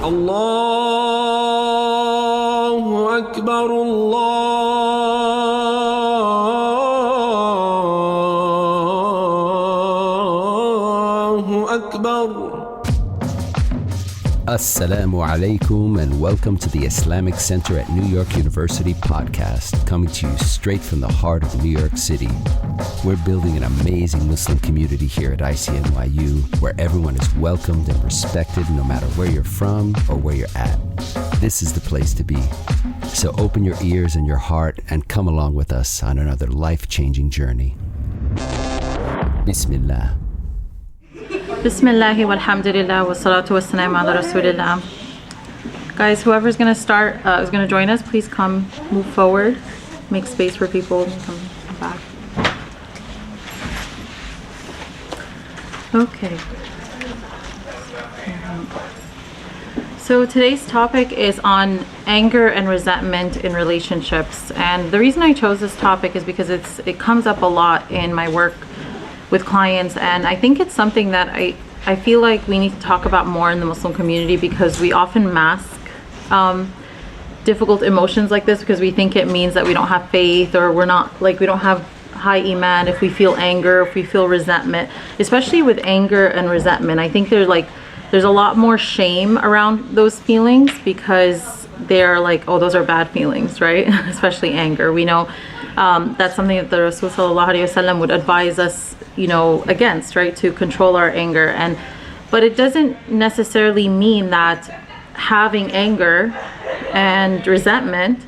الله أكبر الله أكبر. Assalamu alaikum and welcome to the Islamic Center at New York University podcast, coming to you straight from the heart of New York City. We're building an amazing Muslim community here at ICNYU where everyone is welcomed and respected no matter where you're from or where you're at. This is the place to be. So open your ears and your heart and come along with us on another life-changing journey. Bismillah. Bismillahi walhamdulillah wa salatu wa salam ala rasulillah. Guys, whoever's going to start, is going to join us, please come, move forward, make space for people, come back. Okay. So today's topic is on anger and resentment in relationships. And the reason I chose this topic is because it comes up a lot in my work with clients, and I think it's something that I feel like we need to talk about more in the Muslim community, because we often mask difficult emotions like this because we think it means that we don't have faith, or we don't have high iman if we feel anger, if we feel resentment. Especially with anger and resentment, I think there's a lot more shame around those feelings, because they're like, oh, those are bad feelings, right? Especially anger. We know that's something that the Rasul sallallahu alaihi wasallam would advise us, against, right? To control our anger. But it doesn't necessarily mean that having anger and resentment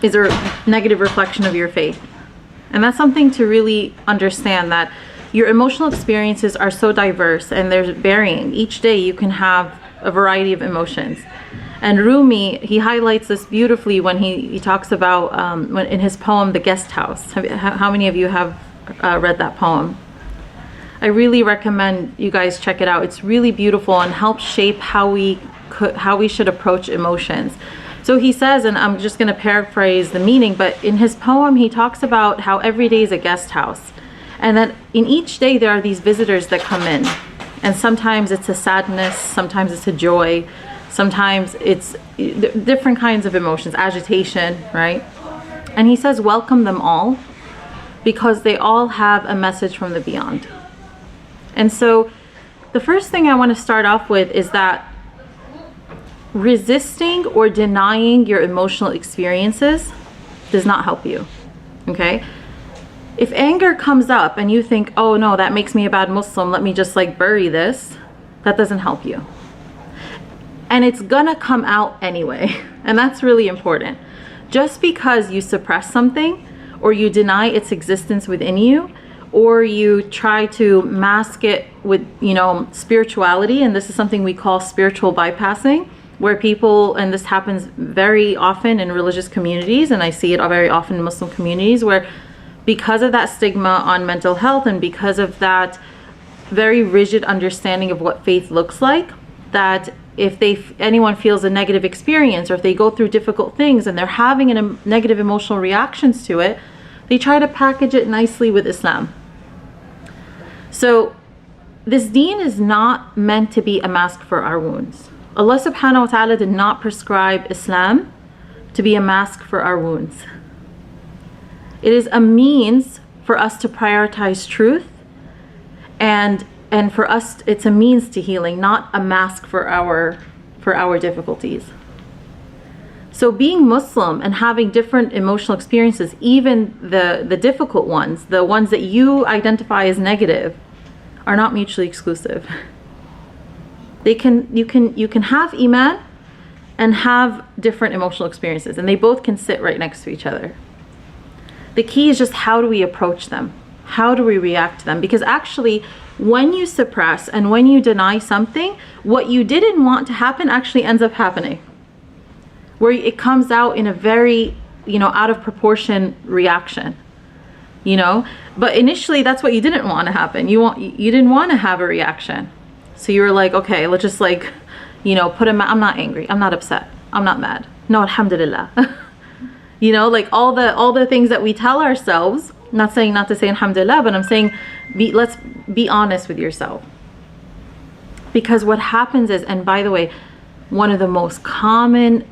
is a negative reflection of your faith. And that's something to really understand, that your emotional experiences are so diverse and they're varying. Each day you can have a variety of emotions. And Rumi, he highlights this beautifully when he talks about, in his poem, The Guest House. How many of you have read that poem? I really recommend you guys check it out. It's really beautiful and helps shape how we should approach emotions. So he says, and I'm just going to paraphrase the meaning, but in his poem he talks about how every day is a guest house, and that in each day there are these visitors that come in, and sometimes it's a sadness, sometimes it's a joy, sometimes it's different kinds of emotions, agitation, right? And he says, welcome them all, because they all have a message from the beyond. And so the first thing I want to start off with is that resisting or denying your emotional experiences does not help you, okay? If anger comes up and you think, oh no, that makes me a bad Muslim, let me just bury this, that doesn't help you. And it's gonna come out anyway, and that's really important. Just because you suppress something, or you deny its existence within you, or you try to mask it with, spirituality, and this is something we call spiritual bypassing, where people, and this happens very often in religious communities, and I see it very often in Muslim communities, where because of that stigma on mental health and because of that very rigid understanding of what faith looks like, that if anyone feels a negative experience, or if they go through difficult things and they're having negative emotional reactions to it, they try to package it nicely with Islam. So this deen is not meant to be a mask for our wounds. Allah subhanahu wa ta'ala did not prescribe Islam to be a mask for our wounds. It is a means for us to prioritize truth, and for us it's a means to healing, not a mask for our difficulties. So being Muslim and having different emotional experiences, even the difficult ones, the ones that you identify as negative, are not mutually exclusive. You can have iman and have different emotional experiences, and they both can sit right next to each other. The key is just, how do we approach them? How do we react to them? Because actually, when you suppress and when you deny something, what you didn't want to happen actually ends up happening, where it comes out in a very, out of proportion reaction, but initially that's what you didn't want to happen. You didn't want to have a reaction. So you were like, okay, let's just I'm not angry, I'm not upset, I'm not mad. No, alhamdulillah. all the things that we tell ourselves, not to say alhamdulillah, but I'm saying let's be honest with yourself. Because what happens is, and by the way, one of the most common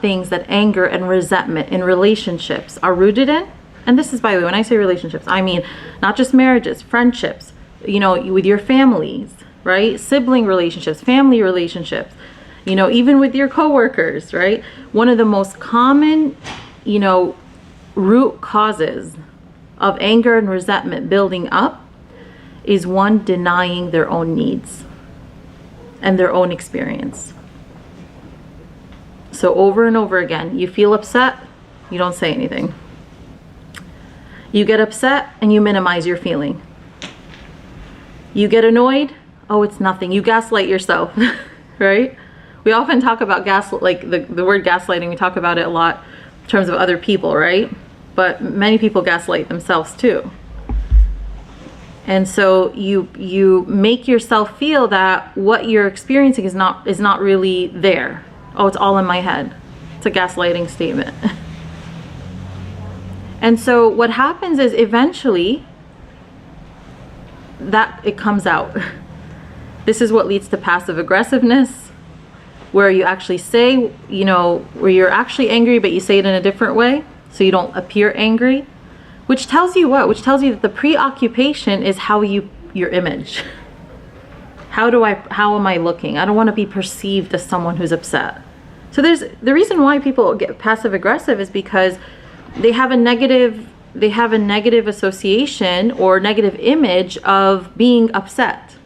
things that anger and resentment in relationships are rooted in. And this is, by the way, when I say relationships, I mean not just marriages, friendships, with your families, right? Sibling relationships, family relationships, even with your coworkers, right? One of the most common, root causes of anger and resentment building up is one denying their own needs and their own experience. So over and over again, you feel upset, you don't say anything. You get upset and you minimize your feeling. You get annoyed, oh, it's nothing. You gaslight yourself, right? We often talk about the word gaslighting, we talk about it a lot in terms of other people, right? But many people gaslight themselves too. And so you make yourself feel that what you're experiencing is not really there. Oh, it's all in my head. It's a gaslighting statement. And so what happens is eventually that it comes out. This is what leads to passive aggressiveness, where you actually say, where you're actually angry, but you say it in a different way, so you don't appear angry, which tells you what? Which tells you that the preoccupation is your image. How am I looking? I don't want to be perceived as someone who's upset. So the reason why people get passive aggressive is because they have a negative association or negative image of being upset.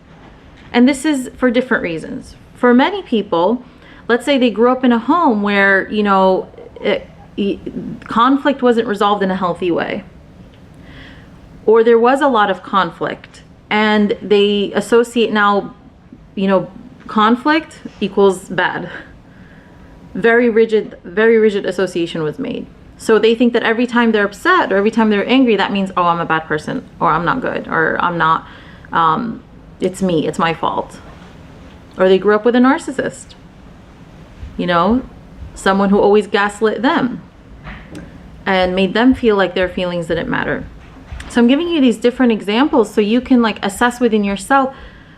And this is for different reasons. For many people, let's say they grew up in a home where, conflict wasn't resolved in a healthy way. Or there was a lot of conflict and they associate now, conflict equals bad. Very rigid association was made. So they think that every time they're upset or every time they're angry, that means, oh, I'm a bad person, or I'm not good, or I'm not, it's me, it's my fault. Or they grew up with a narcissist, someone who always gaslit them and made them feel like their feelings didn't matter. So I'm giving you these different examples so you can assess within yourself,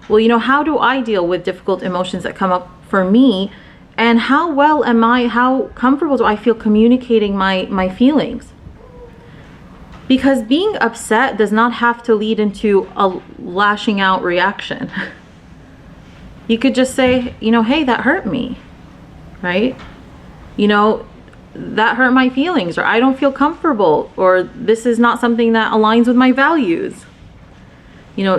well, how do I deal with difficult emotions that come up for me? And how comfortable do I feel communicating my feelings? Because being upset does not have to lead into a lashing out reaction. You could just say, hey, that hurt me, right? That hurt my feelings, or I don't feel comfortable, or this is not something that aligns with my values.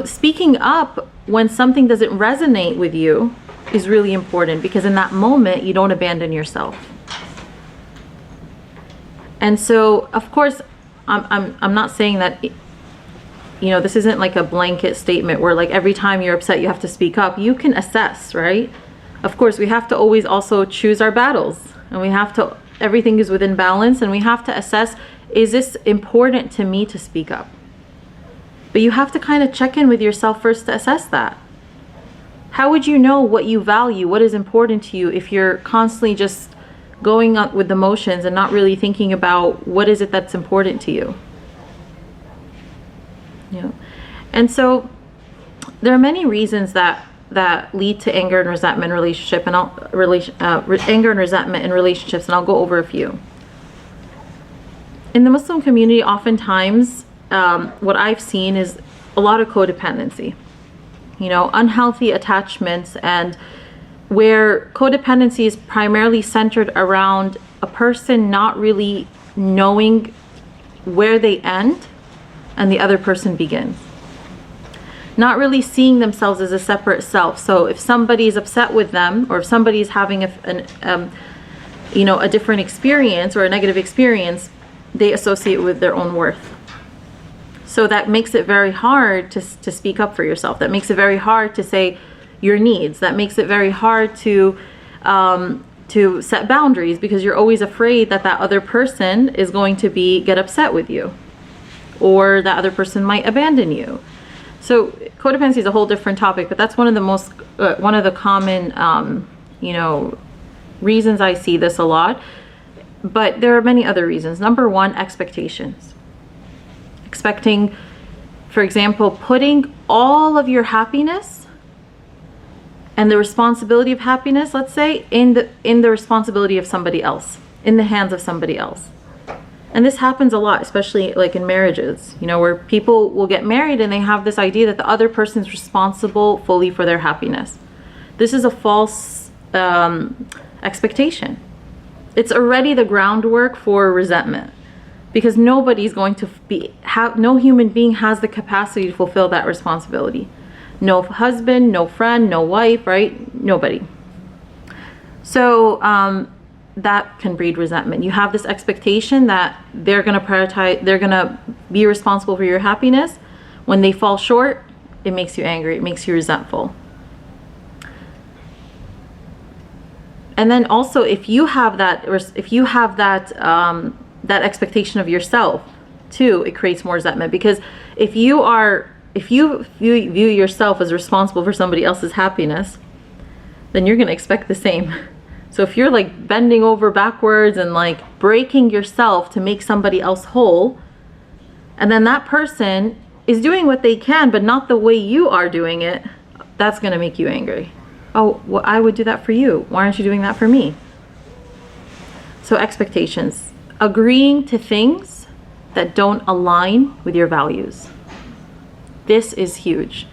Speaking up when something doesn't resonate with you is really important, because in that moment you don't abandon yourself. And so, of course, I'm not saying that this isn't like a blanket statement where every time you're upset you have to speak up. You can assess, right? Of course, we have to always also choose our battles, and everything is within balance, and we have to assess, is this important to me to speak up? But you have to kind of check in with yourself first to assess that. How would you know what you value, what is important to you, if you're constantly just going up with the motions and not really thinking about what is it that's important to you? And so there are many reasons that lead to anger and resentment in relationship, and anger and resentment in relationships, and I'll go over a few. In the Muslim community, oftentimes what I've seen is a lot of codependency. Unhealthy attachments, and where codependency is primarily centered around a person not really knowing where they end and the other person begins. Not really seeing themselves as a separate self. So if somebody's upset with them, or if somebody's having a different experience or a negative experience, they associate with their own worth. So that makes it very hard to speak up for yourself. That makes it very hard to say your needs. That makes it very hard to set boundaries, because you're always afraid that other person is going to get upset with you, or that other person might abandon you. So codependency is a whole different topic, but that's one of the common reasons I see this a lot. But there are many other reasons. Number one, expectations. Expecting, for example, putting all of your happiness and the responsibility of happiness, let's say, in the responsibility of somebody else, in the hands of somebody else. And this happens a lot, especially like in marriages, you know, where people will get married and they have this idea that the other person is responsible fully for their happiness. This is a false expectation. It's already the groundwork for resentment, because nobody's going to no human being has the capacity to fulfill that responsibility. No husband, no friend, no wife, right? Nobody. So that can breed resentment. You have this expectation that they're going to prioritize, they're going to be responsible for your happiness. When they fall short, it makes you angry, it makes you resentful. And then also, if you have that expectation of yourself too, it creates more resentment, because if you view yourself as responsible for somebody else's happiness, then you're going to expect the same. So if you're like bending over backwards and like breaking yourself to make somebody else whole, and then that person is doing what they can but not the way you are doing it, that's going to make you angry. Oh, well, I would do that for you. Why aren't you doing that for me? So expectations. Agreeing to things that don't align with your values. This is huge.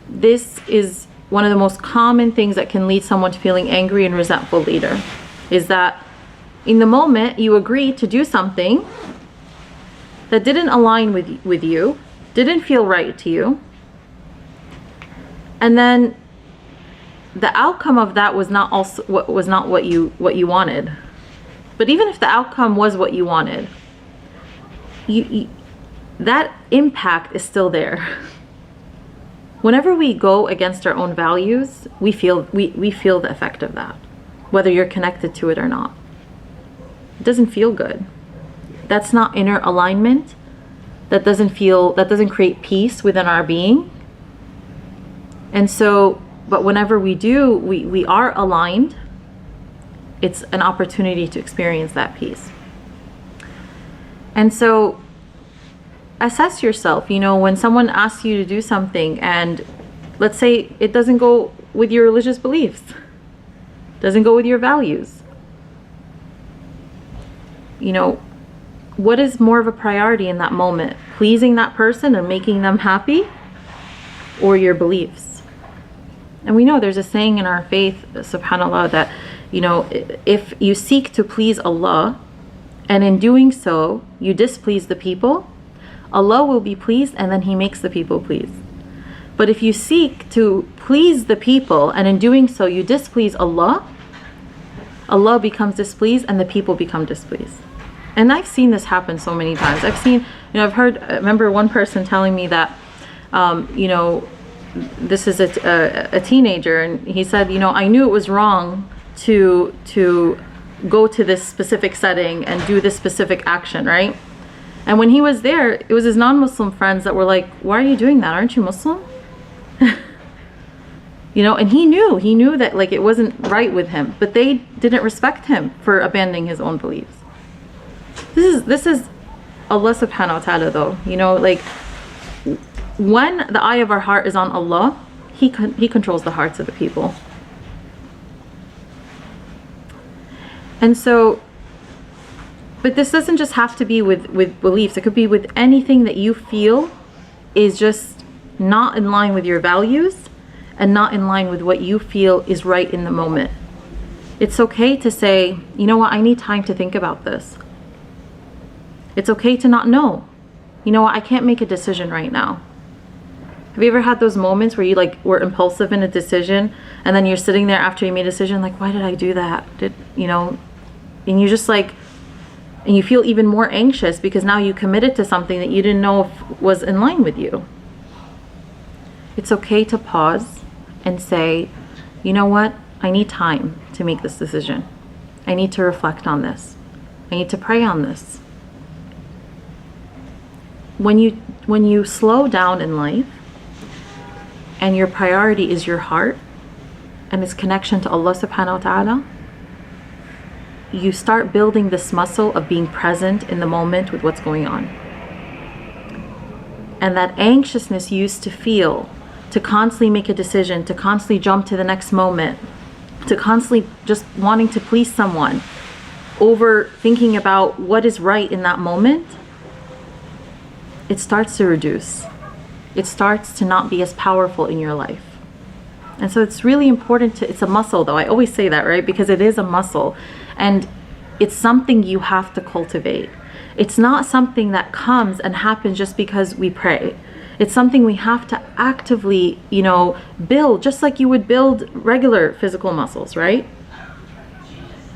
This is one of the most common things that can lead someone to feeling angry and resentful later, is that in the moment you agree to do something that didn't align with you, didn't feel right to you, and then the outcome of that was not what you wanted. But even if the outcome was what you wanted, that impact is still there. Whenever we go against our own values, we feel the effect of that, whether you're connected to it or not. It doesn't feel good. That's not inner alignment. That doesn't create peace within our being. And so, but whenever we do, we are aligned, it's an opportunity to experience that peace. And so assess yourself, you know, when someone asks you to do something and let's say it doesn't go with your religious beliefs, doesn't go with your values, you know, what is more of a priority in that moment? Pleasing that person and making them happy, or your beliefs? And we know there's a saying in our faith, subhanAllah, that, you know, if you seek to please Allah and in doing so you displease the people, Allah will be pleased and then He makes the people pleased. But if you seek to please the people and in doing so you displease Allah, Allah becomes displeased and the people become displeased. And I've seen this happen so many times. I remember one person telling me that, you know, this is a teenager, and he said, you know, I knew it was wrong to go to this specific setting and do this specific action, right? And when he was there, it was his non-Muslim friends that were like, why are you doing that? Aren't you Muslim? You know, and he knew that like it wasn't right with him, but they didn't respect him for abandoning his own beliefs. This is Allah subhanahu wa ta'ala though, you know, like when the eye of our heart is on Allah, He controls the hearts of the people. And so, but this doesn't just have to be with beliefs. It could be with anything that you feel is just not in line with your values and not in line with what you feel is right in the moment. It's okay to say, you know what, I need time to think about this. It's okay to not know. You know what, I can't make a decision right now. Have you ever had those moments where you like were impulsive in a decision and then you're sitting there after you made a decision like, why did I do that? You know, and you just like, and you feel even more anxious because now you committed to something that you didn't know if was in line with you. It's okay to pause and say, you know what, I need time to make this decision. I need to reflect on this. I need to pray on this. When you slow down in life and your priority is your heart and its connection to Allah subhanahu wa ta'ala, you start building this muscle of being present in the moment with what's going on. And that anxiousness you used to feel to constantly make a decision, to constantly jump to the next moment, to constantly just wanting to please someone, over thinking about what is right in that moment, it starts to reduce. It starts to not be as powerful in your life. And so it's really important it's a muscle though. I always say that, right? Because it is a muscle, and it's something you have to cultivate. It's not something that comes and happens just because we pray. It's something we have to actively, build, just like you would build regular physical muscles, right?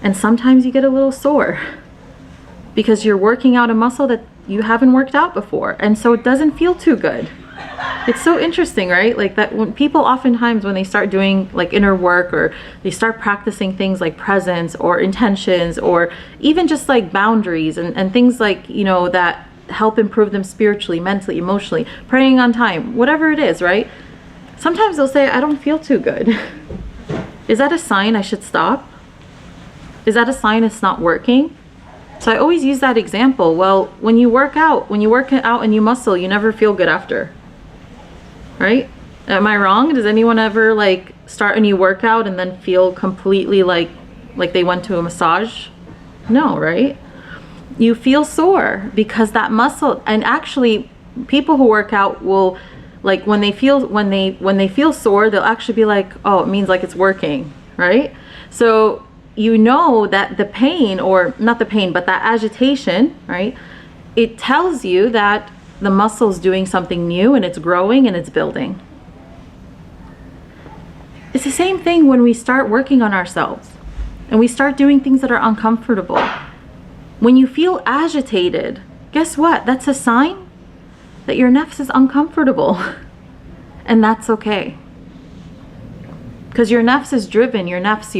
And sometimes you get a little sore because you're working out a muscle that you haven't worked out before. And so it doesn't feel too good. It's so interesting, right? Like that when people oftentimes, when they start doing like inner work, or they start practicing things like presence or intentions, or even just like boundaries and things like, that help improve them spiritually, mentally, emotionally, praying on time, whatever it is, right? Sometimes they'll say, I don't feel too good. Is that a sign I should stop? Is that a sign it's not working? So I always use that example. Well, when you work out and you muscle, you never feel good after. Right? Am I wrong? Does anyone ever like start a new workout and then feel completely like they went to a massage? No, right? You feel sore because that muscle, and actually people who work out will, like when they feel sore, they'll actually be like, oh, it means like it's working, right? So that the pain, or not the pain, but that agitation, right? It tells you that the muscle is doing something new, and it's growing and it's building. It's the same thing when we start working on ourselves and we start doing things that are uncomfortable. When you feel agitated, guess what? That's a sign that your nafs is uncomfortable. And that's okay. Because your nafs is driven, your nafs,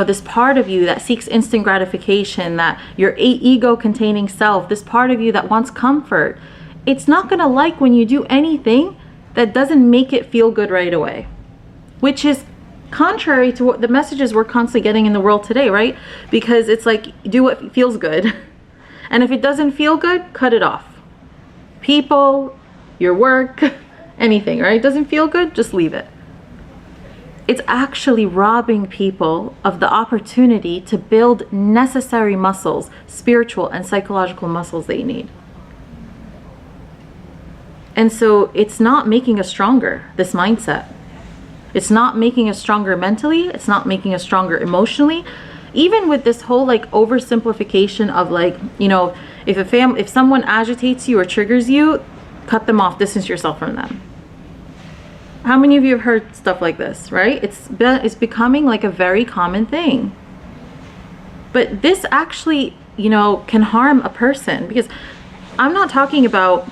this part of you that seeks instant gratification, that your ego-containing self, this part of you that wants comfort, it's not going to like when you do anything that doesn't make it feel good right away, which is contrary to what the messages we're constantly getting in the world today, right? Because it's like, do what feels good. And if it doesn't feel good, cut it off. People, your work, anything, right? It doesn't feel good, just leave it. It's actually robbing people of the opportunity to build necessary muscles, spiritual and psychological muscles they need. And so it's not making us stronger, this mindset. It's not making us stronger mentally. It's not making us stronger emotionally. Even with this whole like oversimplification of like, if someone agitates you or triggers you, cut them off, distance yourself from them. How many of you have heard stuff like this, right? It's becoming like a very common thing. But this actually, can harm a person, because I'm not talking about,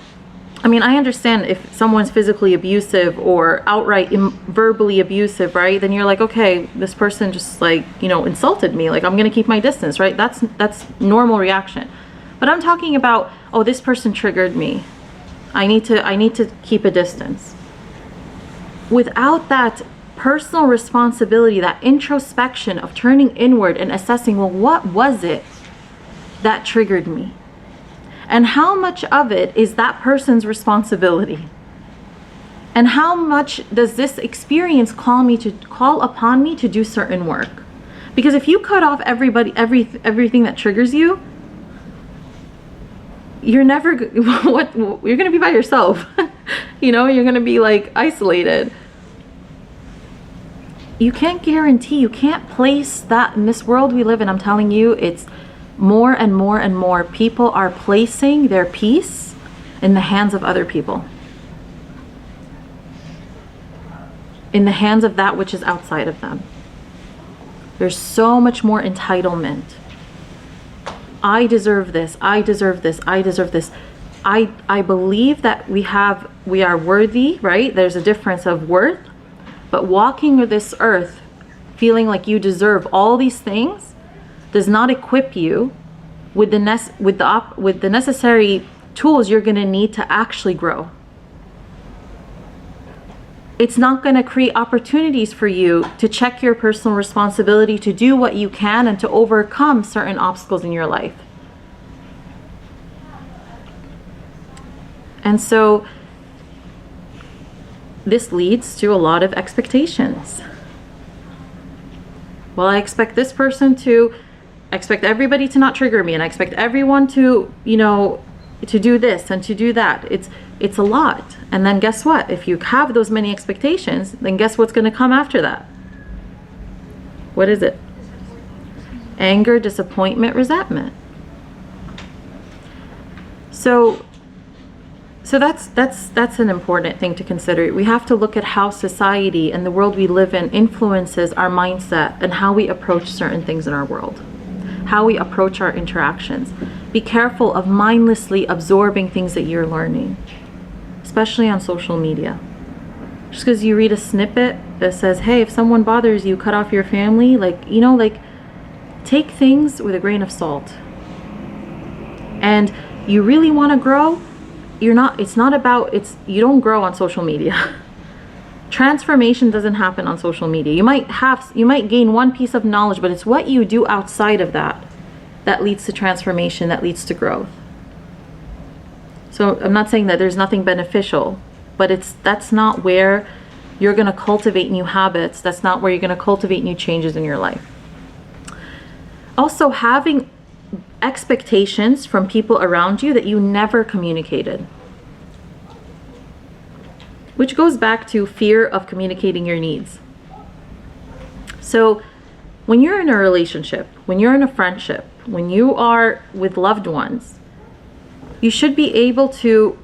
I understand if someone's physically abusive or outright verbally abusive, right? Then you're like, okay, this person just like, insulted me. Like, I'm going to keep my distance, right? That's normal reaction. But I'm talking about, oh, this person triggered me. I need to keep a distance. Without that personal responsibility, that introspection of turning inward and assessing, well, what was it that triggered me? And how much of it is that person's responsibility? And how much does this experience call upon me to do certain work? Because if you cut off everything that triggers you, you're never you're going to be by yourself. You're going to be like isolated. You can't guarantee, you can't place that in this world we live in. I'm telling you, it's more and more and more people are placing their peace in the hands of other people, in the hands of that which is outside of them. There's so much more entitlement. I deserve this, I deserve this, I deserve this. I believe that we are worthy, right? There's a difference of worth, but walking with this earth feeling like you deserve all these things does not equip you with the necessary tools you're going to need to actually grow. It's not going to create opportunities for you to check your personal responsibility, to do what you can, and to overcome certain obstacles in your life. And so this leads to a lot of expectations. Well, I expect this person to, I expect everybody to not trigger me, and I expect everyone to, to do this and to do that. It's a lot. And then guess what? If you have those many expectations, then guess what's going to come after that? What is it? Anger, disappointment, resentment. So that's an important thing to consider. We have to look at how society and the world we live in influences our mindset and how we approach certain things in our world, how we approach our interactions. Be careful of mindlessly absorbing things that you're learning, especially on social media. Just because you read a snippet that says, hey, if someone bothers you, cut off your family, take things with a grain of salt. And you really want to grow, you don't grow on social media. Transformation doesn't happen on social media. You might gain one piece of knowledge, but it's what you do outside of that leads to transformation, that leads to growth. So I'm not saying that there's nothing beneficial, but that's not where you're going to cultivate new habits. That's not where you're going to cultivate new changes in your life. Also, having expectations from people around you that you never communicated, which goes back to fear of communicating your needs. So when you're in a relationship, when you're in a friendship, when you are with loved ones, you should be able to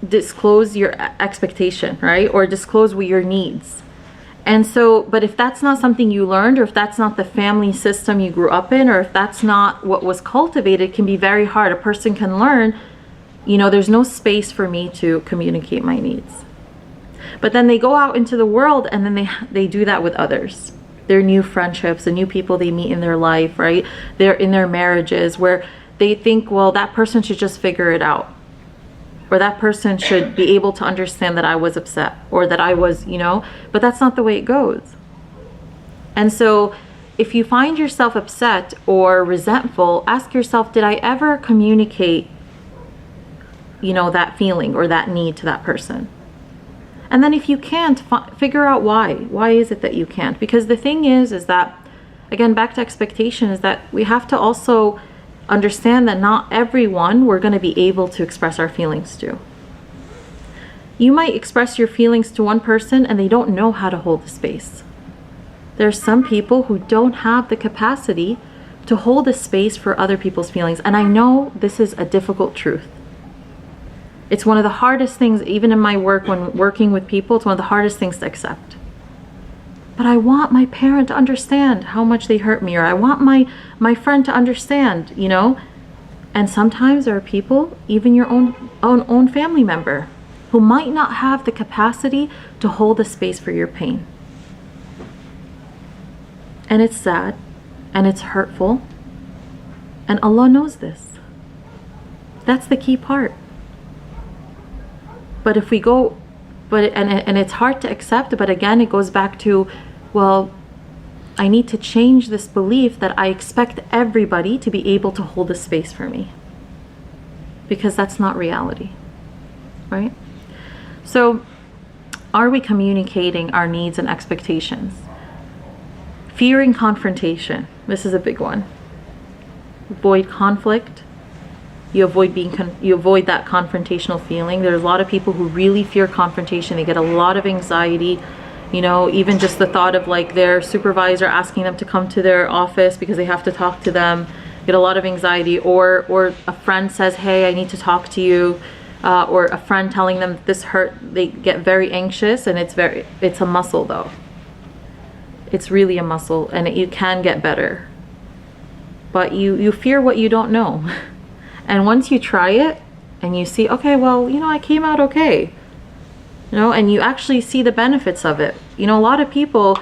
disclose your expectation, right? Or disclose what your needs. And so, but if that's not something you learned, or if that's not the family system you grew up in, or if that's not what was cultivated, it can be very hard. A person can learn, there's no space for me to communicate my needs. But then they go out into the world, and then they do that with others. Their new friendships, the new people they meet in their life, right? They're in their marriages where they think, well, that person should just figure it out. Or that person should be able to understand that I was upset, or that I was, but that's not the way it goes. And so if you find yourself upset or resentful, ask yourself, did I ever communicate, that feeling or that need to that person? And then if you can't, figure out why. Why is it that you can't? Because the thing is that, again, back to expectation, is that we have to also understand that not everyone we're going to be able to express our feelings to. You might express your feelings to one person and they don't know how to hold the space. There are some people who don't have the capacity to hold a space for other people's feelings. And I know this is a difficult truth. It's one of the hardest things, even in my work, when working with people, it's one of the hardest things to accept. But I want my parent to understand how much they hurt me, or I want my friend to understand, And sometimes there are people, even your own family member, who might not have the capacity to hold a space for your pain. And it's sad, and it's hurtful, and Allah knows this. That's the key part. But if we go, and it's hard to accept, but again, it goes back to, well, I need to change this belief that I expect everybody to be able to hold a space for me. Because that's not reality, right? So, are we communicating our needs and expectations? Fearing confrontation. This is a big one. Avoid conflict. You avoid that confrontational feeling. There's a lot of people who really fear confrontation. They get a lot of anxiety. Even just the thought of their supervisor asking them to come to their office because they have to talk to them, get a lot of anxiety. Or a friend says, hey, I need to talk to you. Or a friend telling them this hurt, they get very anxious, and it's a muscle though. It's really a muscle, and you can get better. But you fear what you don't know. And once you try it and you see, okay, well, I came out okay. And you actually see the benefits of it. A lot of people,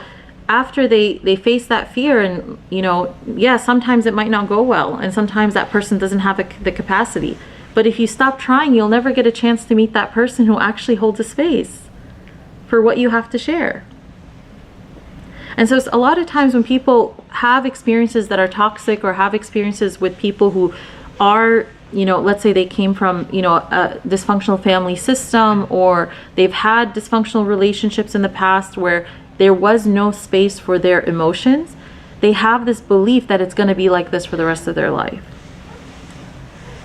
after they face that fear, and, sometimes it might not go well. And sometimes that person doesn't have the capacity. But if you stop trying, you'll never get a chance to meet that person who actually holds a space for what you have to share. And so a lot of times when people have experiences that are toxic, or have experiences with people who are, let's say they came from, a dysfunctional family system, or they've had dysfunctional relationships in the past where there was no space for their emotions. They have this belief that it's going to be like this for the rest of their life.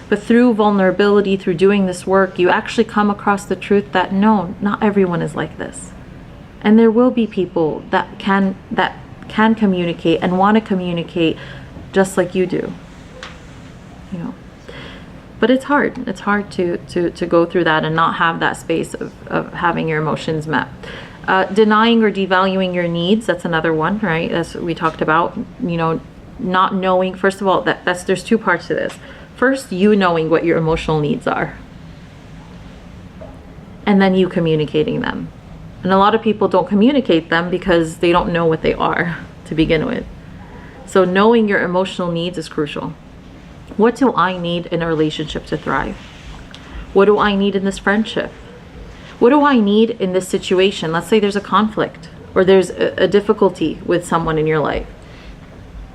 But through vulnerability, through doing this work, you actually come across the truth that no, not everyone is like this. And there will be people that can communicate and want to communicate just like you do. But it's hard. It's hard to go through that and not have that space of having your emotions met. Denying or devaluing your needs, that's another one, right? As we talked about, not knowing, first of all, there's two parts to this. First, you knowing what your emotional needs are, and then you communicating them. And a lot of people don't communicate them because they don't know what they are to begin with. So knowing your emotional needs is crucial. What do I need in a relationship to thrive? What do I need in this friendship? What do I need in this situation? Let's say there's a conflict or there's a difficulty with someone in your life.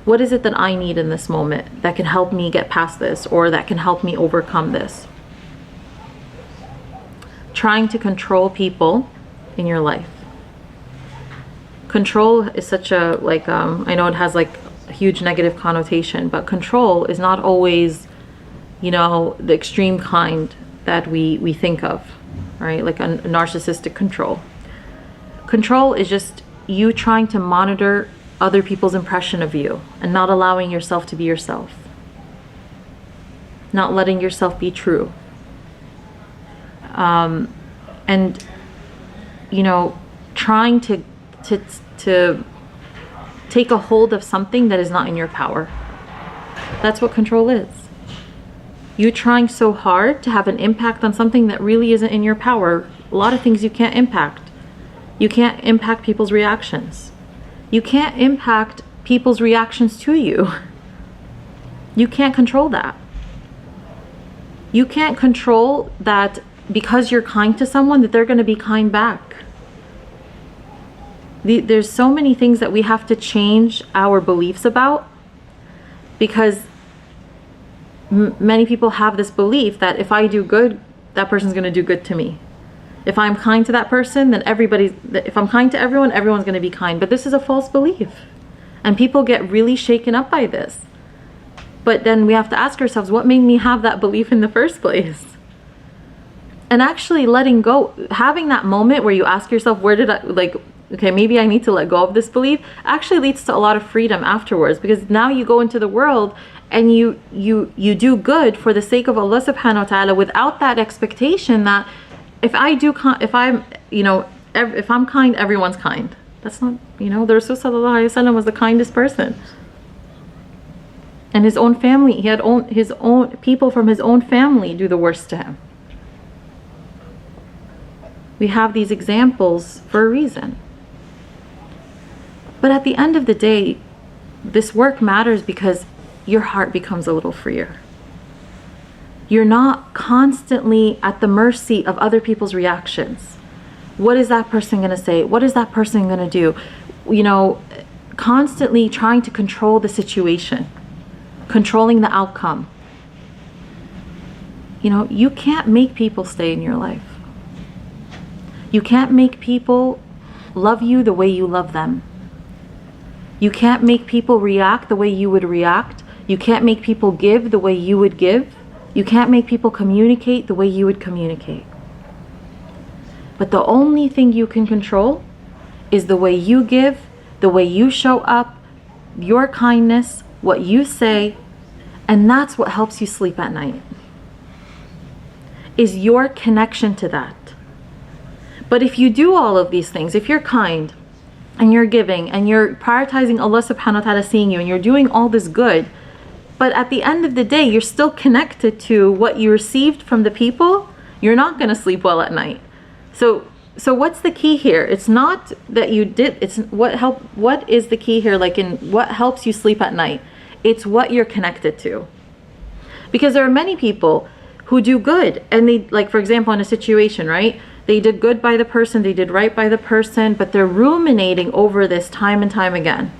What is it that I need in this moment that can help me get past this, or that can help me overcome this? Trying to control people in your life. Control is such a, I know it has a huge negative connotation, but control is not always, the extreme kind that we think of, right? Like a narcissistic control. Control is just you trying to monitor other people's impression of you and not allowing yourself to be yourself. Not letting yourself be true. And trying to take a hold of something that is not in your power. That's what control is. You trying so hard to have an impact on something that really isn't in your power. A lot of things you can't impact. You can't impact people's reactions. You can't impact people's reactions to you. You can't control that. You can't control that because you're kind to someone that they're going to be kind back. There's so many things that we have to change our beliefs about, because many people have this belief that if I do good, that person's going to do good to me. If I'm kind to that person, then if I'm kind to everyone, everyone's going to be kind. But this is a false belief. And people get really shaken up by this. But then we have to ask ourselves, what made me have that belief in the first place? And actually letting go, having that moment where you ask yourself, where did I, okay, maybe I need to let go of this belief, actually leads to a lot of freedom afterwards, because now you go into the world and you do good for the sake of Allah subhanahu wa ta'ala, without that expectation that if I'm kind, everyone's kind. That's not, the Rasul sallallahu alaihi wasallam was the kindest person. And his own family, he had his own people from his own family do the worst to him. We have these examples for a reason. But at the end of the day, this work matters because your heart becomes a little freer. You're not constantly at the mercy of other people's reactions. What is that person going to say? What is that person going to do? Constantly trying to control the situation, controlling the outcome. You can't make people stay in your life. You can't make people love you the way you love them. You can't make people react the way you would react. You can't make people give the way you would give. You can't make people communicate the way you would communicate. But the only thing you can control is the way you give, the way you show up, your kindness, what you say, and that's what helps you sleep at night. Is your connection to that. But if you do all of these things, if you're kind and you're giving and you're prioritizing Allah subhanahu wa ta'ala seeing you and you're doing all this good, but at the end of the day, you're still connected to what you received from the people, you're not going to sleep well at night. So what's the key here? It's not that you did, it's what is the key here? In what helps you sleep at night? It's what you're connected to. Because there are many people who do good and they, for example, in a situation, right? They did good by the person, they did right by the person, but they're ruminating over this time and time again.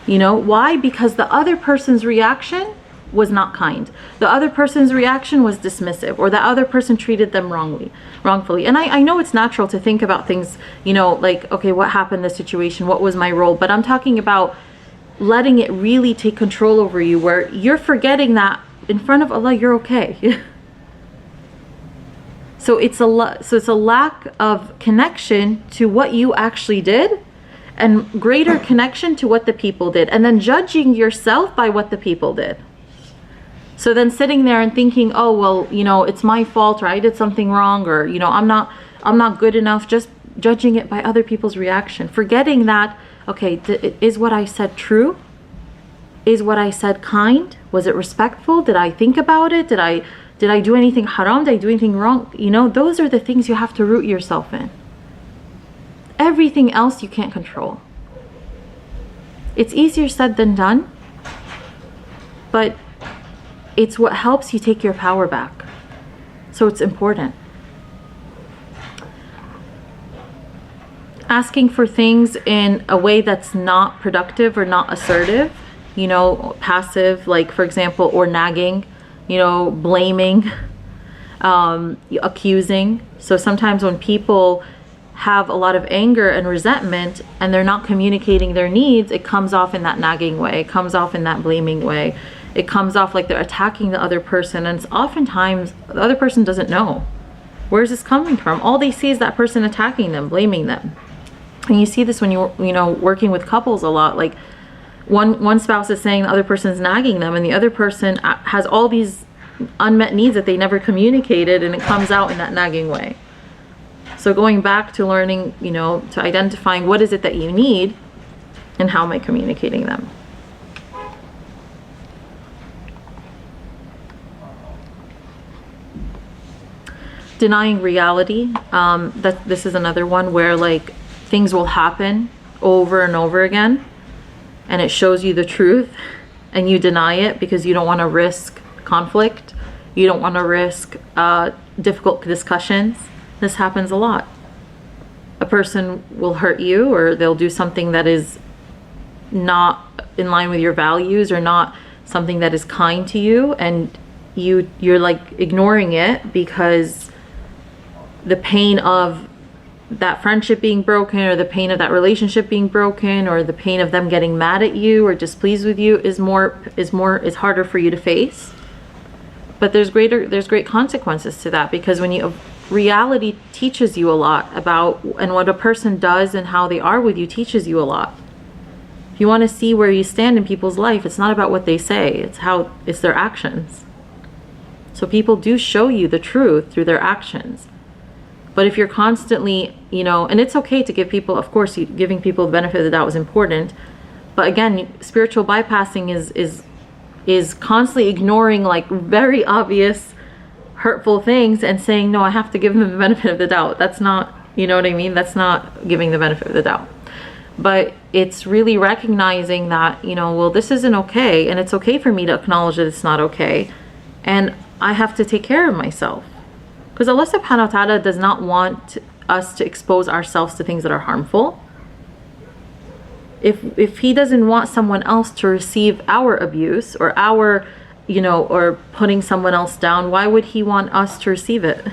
Why? Because the other person's reaction was not kind. The other person's reaction was dismissive, or the other person treated them wrongfully. And I know it's natural to think about things, you know, like, okay, what happened in this situation? What was my role? But I'm talking about letting it really take control over you, where you're forgetting that in front of Allah, you're okay. So it's a lack of connection to what you actually did, and greater connection to what the people did, and then judging yourself by what the people did. So then sitting there and thinking, oh, well, you know, it's my fault, or I did something wrong, or, you know, I'm not good enough, just judging it by other people's reaction, forgetting that, okay, is what I said true? Is what I said kind? Was it respectful? Did I think about it? Did I do anything haram? Did I do anything wrong? You know, those are the things you have to root yourself in. Everything else you can't control. It's easier said than done, but it's what helps you take your power back. So it's important. Asking for things in a way that's not productive or not assertive, you know, passive, like for example, or nagging, you know, blaming, accusing. So sometimes when people have a lot of anger and resentment and they're not communicating their needs, it comes off in that nagging way, it comes off in that blaming way, it comes off like they're attacking the other person, and it's oftentimes the other person doesn't know. Where's this coming from? All they see is that person attacking them, blaming them. And you see this when you're, you know, working with couples a lot. Like one spouse is saying the other person's nagging them, and the other person has all these unmet needs that they never communicated, and it comes out in that nagging way. So going back to learning, you know, to identifying what is it that you need and how am I communicating them. Denying reality. This is another one where like things will happen over and over again, and it shows you the truth and you deny it because you don't want to risk conflict. You don't want to risk difficult discussions. This happens a lot. A person will hurt you, or they'll do something that is not in line with your values, or not something that is kind to you, and you're like ignoring it because the pain of that friendship being broken, or the pain of that relationship being broken, or the pain of them getting mad at you or displeased with you is harder for you to face. But there's great consequences to that, because when reality teaches you a lot about, and what a person does and how they are with you teaches you a lot. If you want to see where you stand in people's life, it's not about what they say, it's their actions. So people do show you the truth through their actions. But if you're constantly, you know, and it's okay to give people, of course, giving people the benefit of the doubt is important. But again, spiritual bypassing is constantly ignoring like very obvious hurtful things and saying, no, I have to give them the benefit of the doubt. That's not, you know what I mean? That's not giving the benefit of the doubt. But it's really recognizing that, you know, well, this isn't okay, and it's okay for me to acknowledge that it's not okay, and I have to take care of myself. Because Allah subhanahu wa ta'ala does not want us to expose ourselves to things that are harmful. If he doesn't want someone else to receive our abuse, or our, you know, or putting someone else down, why would he want us to receive it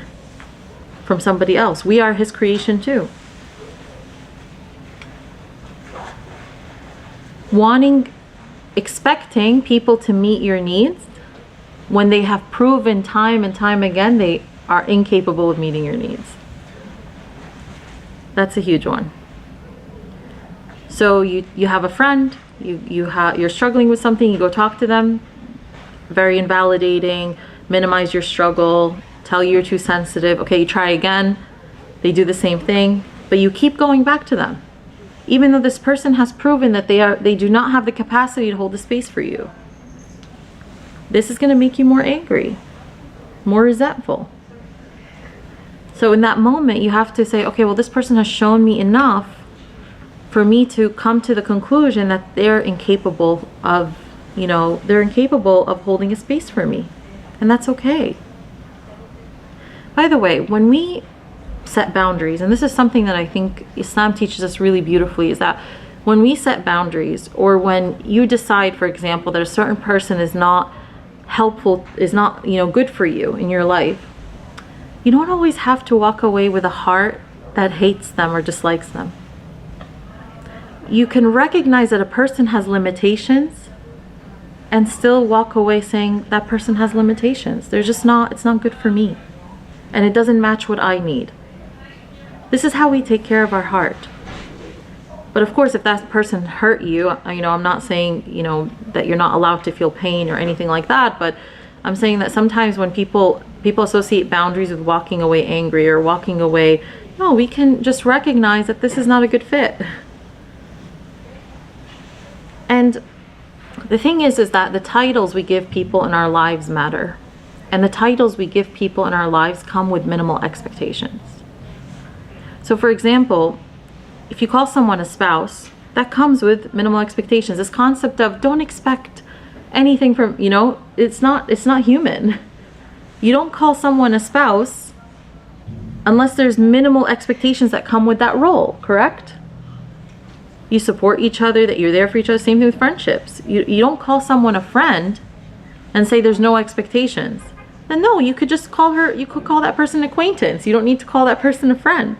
from somebody else? We are his creation too. Expecting people to meet your needs when they have proven time and time again they are incapable of meeting your needs. That's a huge one. So you have a friend, you're struggling with something, you go talk to them, very invalidating, minimize your struggle, tell you you're too sensitive. Okay, you try again, they do the same thing, but you keep going back to them, even though this person has proven that they do not have the capacity to hold the space for you. This is going to make you more angry, more resentful. So in that moment, you have to say, okay, well, this person has shown me enough for me to come to the conclusion that they're incapable of, you know, they're incapable of holding a space for me. And that's okay. By the way, when we set boundaries, and this is something that I think Islam teaches us really beautifully, is that when we set boundaries, or when you decide, for example, that a certain person is not helpful, is not, good for you in your life, you don't always have to walk away with a heart that hates them or dislikes them. You can recognize that a person has limitations and still walk away saying that person has limitations. It's not good for me. And it doesn't match what I need. This is how we take care of our heart. But of course, if that person hurt you, I'm not saying, that you're not allowed to feel pain or anything like that, but I'm saying that sometimes when people associate boundaries with walking away angry or walking away, no, we can just recognize that this is not a good fit. And the thing is that the titles we give people in our lives matter. And the titles we give people in our lives come with minimal expectations. So for example, if you call someone a spouse, that comes with minimal expectations. This concept of don't expect anything from, it's not human. You don't call someone a spouse unless there's minimal expectations that come with that role, correct? You support each other, that you're there for each other. Same thing with friendships. You don't call someone a friend and say there's no expectations. Then no, you could call that person an acquaintance. You don't need to call that person a friend.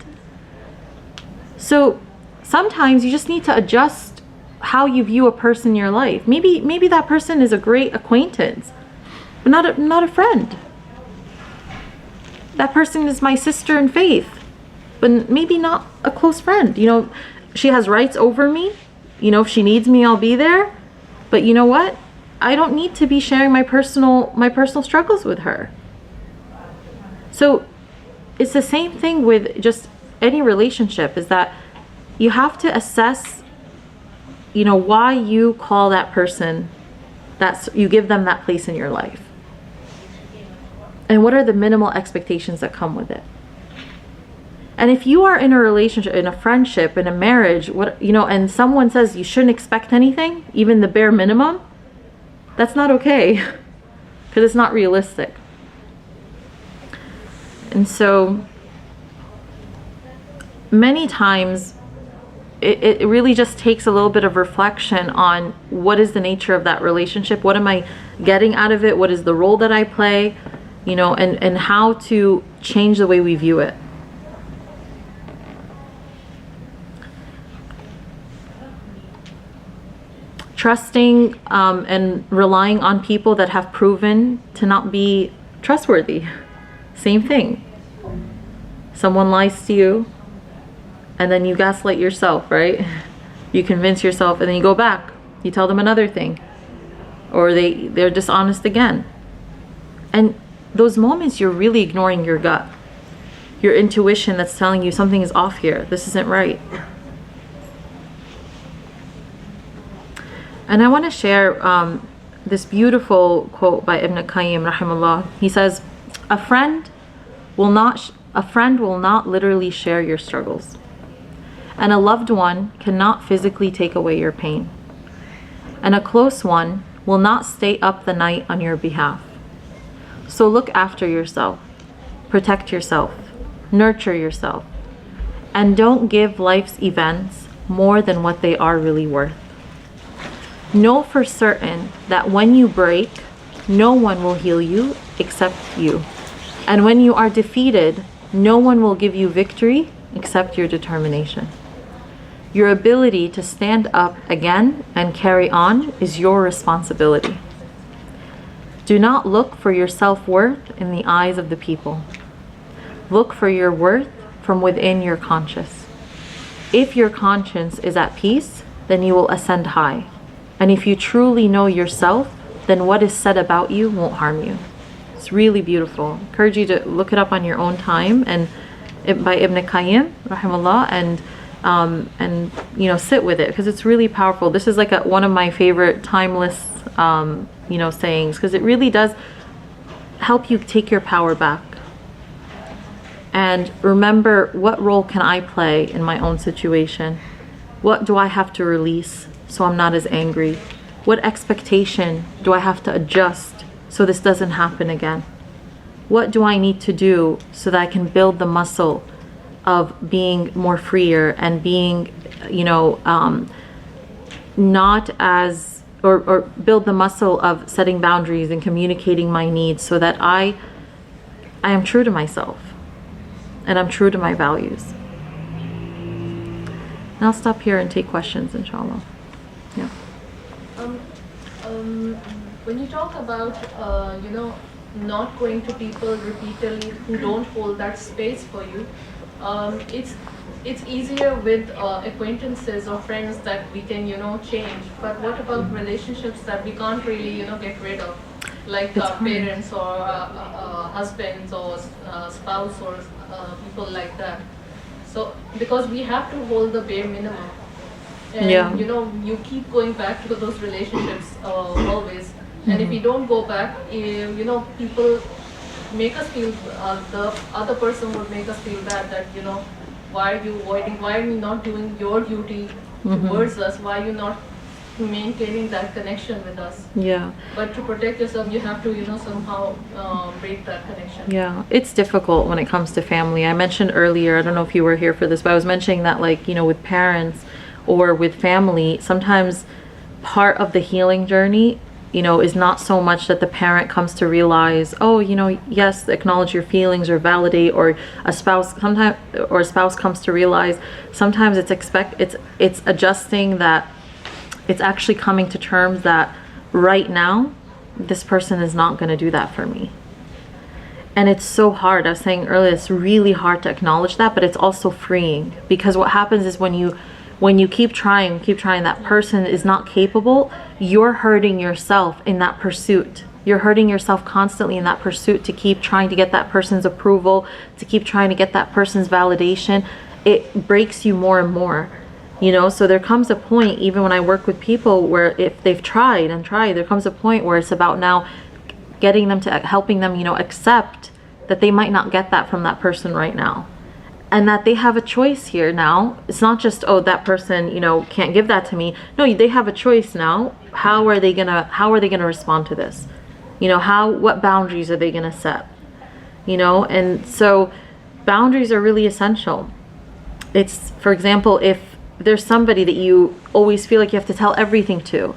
So sometimes you just need to adjust how you view a person in your life. Maybe that person is a great acquaintance, but not a friend. That person is my sister in faith, but maybe not a close friend. She has rights over me. If she needs me, I'll be there. But you know what? I don't need to be sharing my personal struggles with her. So it's the same thing with just any relationship, is that you have to assess, why you call that person, you give them that place in your life. And what are the minimal expectations that come with it? And if you are in a relationship, in a friendship, in a marriage, and someone says you shouldn't expect anything, even the bare minimum, that's not okay, because it's not realistic. And so many times it really just takes a little bit of reflection on what is the nature of that relationship, what am I getting out of it, what is the role that I play, and how to change the way we view it. Trusting and relying on people that have proven to not be trustworthy. Same thing. Someone lies to you, and then you gaslight yourself, right? You convince yourself, and then you go back. You tell them another thing. Or they're dishonest again. And those moments, you're really ignoring your gut. Your intuition that's telling you something is off here. This isn't right. And I want to share this beautiful quote by Ibn Qayyim, rahimahullah. He says, a friend will not literally share your struggles, and a loved one cannot physically take away your pain, and a close one will not stay up the night on your behalf. So look after yourself, protect yourself, nurture yourself, and don't give life's events more than what they are really worth. Know for certain that when you break, no one will heal you except you. And when you are defeated, no one will give you victory except your determination. Your ability to stand up again and carry on is your responsibility. Do not look for your self-worth in the eyes of the people. Look for your worth from within your conscience. If your conscience is at peace, then you will ascend high. And if you truly know yourself, then what is said about you won't harm you. It's really beautiful. I encourage you to look it up on your own time, and by Ibn Qayyim, rahimahullah, and sit with it, because it's really powerful. This is like one of my favorite timeless sayings, because it really does help you take your power back. And remember, what role can I play in my own situation? What do I have to release so I'm not as angry? What expectation do I have to adjust so this doesn't happen again? What do I need to do so that I can build the muscle of being more freer and being, not as or build the muscle of setting boundaries and communicating my needs so that I am true to myself and I'm true to my values. And I'll stop here and take questions, inshallah. Yeah. When you talk about, not going to people repeatedly who don't hold that space for you, it's easier with acquaintances or friends that we can, change. But what about relationships that we can't really, get rid of? Like parents or husbands or spouse or people like that. So, because we have to hold the bare minimum. And, you keep going back to those relationships always. And if we don't go back, people make us feel, the other person would make us feel bad that, why are you avoiding, why are you not doing your duty towards us? Why are you not maintaining that connection with us? Yeah. But to protect yourself, you have to, somehow break that connection. Yeah, it's difficult when it comes to family. I mentioned earlier, I don't know if you were here for this, but I was mentioning that, like, with parents or with family, sometimes part of the healing journey, is not so much that the parent comes to realize, oh, yes, acknowledge your feelings or validate, or a spouse comes to realize. Sometimes it's adjusting that. It's actually coming to terms that right now, this person is not going to do that for me. And it's so hard. I was saying earlier, it's really hard to acknowledge that, but it's also freeing, because what happens is when you keep trying, that person is not capable, you're hurting yourself in that pursuit. You're hurting yourself constantly in that pursuit to keep trying to get that person's approval, to keep trying to get that person's validation. It breaks you more and more. So there comes a point, even when I work with people, where if they've tried, there comes a point where it's about now getting them to, helping them, accept that they might not get that from that person right now. And that they have a choice here now. It's not just, oh, that person, can't give that to me. No, they have a choice now. How are they gonna respond to this? What boundaries are they gonna set? And so boundaries are really essential. It's, for example, if there's somebody that you always feel like you have to tell everything to,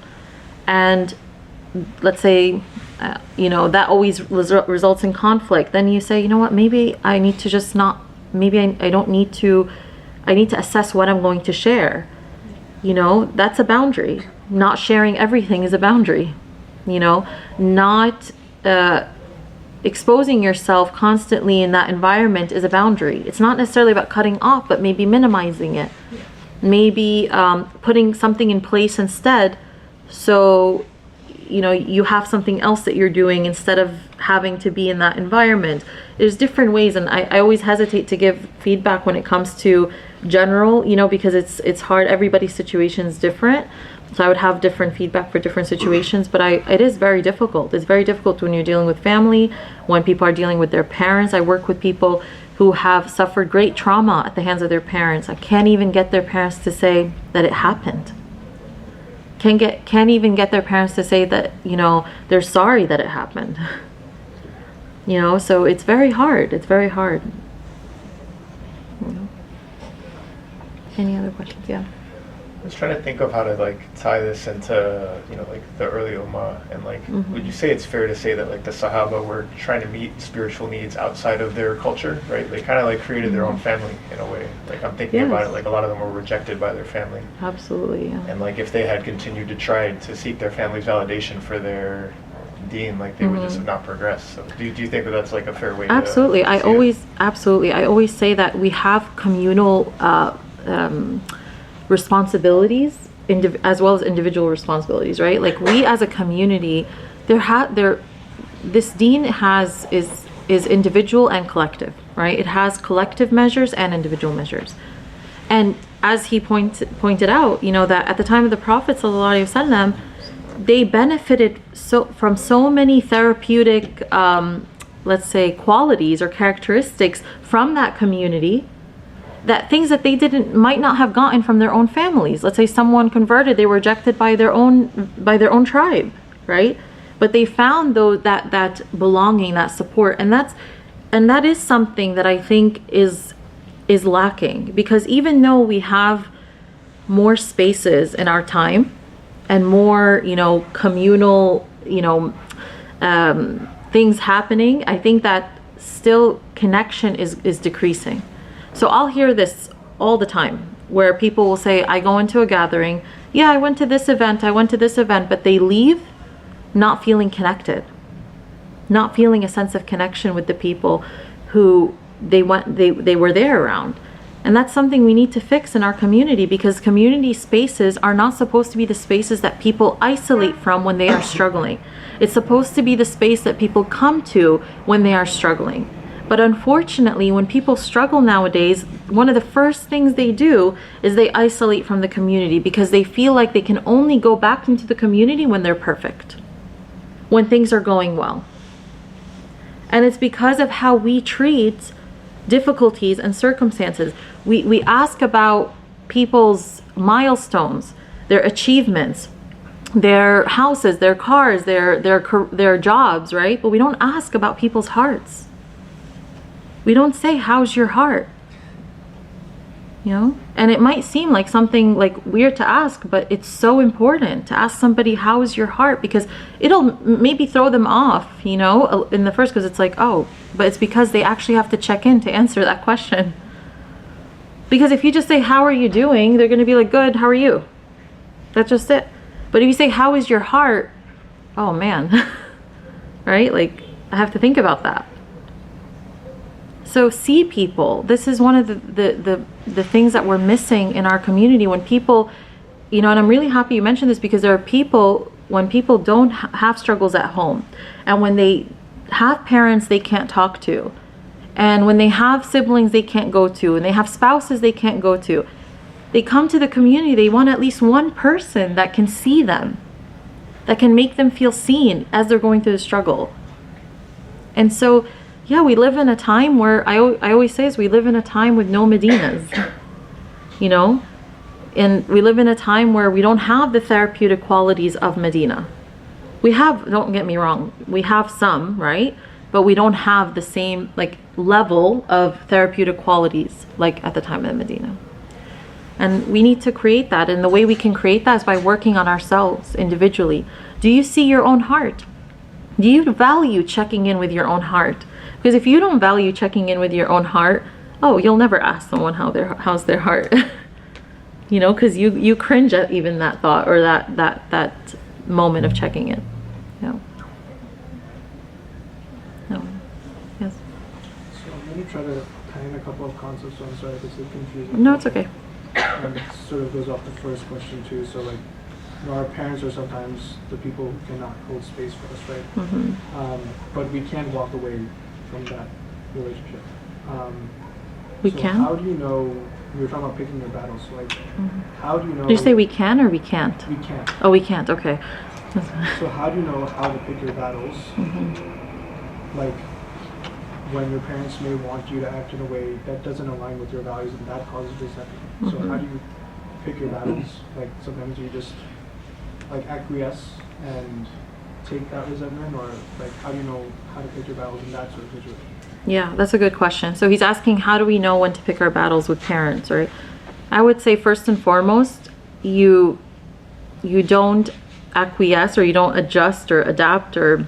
and let's say, that always results in conflict, then you say, what, maybe I need to just not, maybe I don't need to, I need to assess what I'm going to share. That's a boundary. Not sharing everything is a boundary. Not exposing yourself constantly in that environment is a boundary. It's not necessarily about cutting off, but maybe minimizing it. Maybe putting something in place instead, so you have something else that you're doing instead of having to be in that environment. There's different ways, and I always hesitate to give feedback when it comes to general, because it's hard. Everybody's situation is different, so I would have different feedback for different situations. But it is very difficult. It's very difficult when you're dealing with family, when people are dealing with their parents. I work with people who have suffered great trauma at the hands of their parents. I can't even get their parents to say that it happened. Can't even get their parents to say that, they're sorry that it happened. So it's very hard. It's very hard. Any other questions? Yeah. I was trying to think of how to tie this into the early Ummah, and would you say it's fair to say that the Sahaba were trying to meet spiritual needs outside of their culture, right? They kind of created their own family in a way. I'm thinking about it, a lot of them were rejected by their family. Absolutely, yeah. And if they had continued to try to seek their family's validation for their deen, they would just have not progressed. So do you think that that's a fair way? Absolutely. I always say that we have communal responsibilities as well as individual responsibilities, right? We as a community, this deen is individual and collective, right? It has collective measures and individual measures. And as he pointed out, that at the time of the Prophet ﷺ, they benefited from so many therapeutic let's say qualities or characteristics from that community, that things that they might not have gotten from their own families. Let's say someone converted, they were rejected by their own tribe, right? But they found that belonging, that support, and that is something that I think is lacking, because even though we have more spaces in our time, and more, communal, things happening, I think that still connection is decreasing. So I'll hear this all the time where people will say, I go into a gathering, yeah, I went to this event, but they leave not feeling connected, not feeling a sense of connection with the people who they were there around. And that's something we need to fix in our community, because community spaces are not supposed to be the spaces that people isolate from when they are struggling. It's supposed to be the space that people come to when they are struggling. But unfortunately, when people struggle nowadays, one of the first things they do is they isolate from the community, because they feel like they can only go back into the community when they're perfect, when things are going well. And it's because of how we treat difficulties and circumstances. We ask about people's milestones, their achievements, their houses, their cars, their jobs, right? But we don't ask about people's hearts. We don't say, how's your heart? And it might seem like something like weird to ask, but it's so important to ask somebody, how is your heart? Because it'll maybe throw them off, in the first, because it's like, oh, but it's because they actually have to check in to answer that question. Because if you just say, how are you doing? They're going to be like, good, how are you? That's just it. But if you say, how is your heart? Oh man, right? Like, I have to think about that. So see people. This is one of the things that we're missing in our community. When people, and I'm really happy you mentioned this, because there are people, when people don't have struggles at home, and when they have parents they can't talk to, and when they have siblings they can't go to, and they have spouses they can't go to, they come to the community. They want at least one person that can see them, that can make them feel seen as they're going through the struggle. And so, yeah, we live in a time where I always say is we live in a time with no Medinas, and we live in a time where we don't have the therapeutic qualities of Medina. We have, don't get me wrong, we have some, right? But we don't have the same level of therapeutic qualities like at the time of Medina. And we need to create that. And the way we can create that is by working on ourselves individually. Do you see your own heart? Do you value checking in with your own heart? Because if you don't value checking in with your own heart, you'll never ask someone how's their heart. Because you cringe at even that thought or that moment of checking in. No. Yes. So I'm going to try to tie in a couple of concepts, so I'm sorry if it's confusing. No, it's okay. And it sort of goes off the first question too. So our parents are sometimes the people who cannot hold space for us, right? Mm-hmm. But we can't walk away from that relationship. We so can? How do you know, we were talking about picking your battles, so how do you know? Did you say we can or we can't? We can't. Oh, we can't, okay. So how do you know how to pick your battles? When your parents may want you to act in a way that doesn't align with your values, and that causes resentment. So how do you pick your battles? Sometimes you just acquiesce and take that resentment, or how do you know how to pick your battles in that sort of situation? Yeah, that's a good question. So he's asking, how do we know when to pick our battles with parents, right? I would say first and foremost, you don't acquiesce, or you don't adjust or adapt, or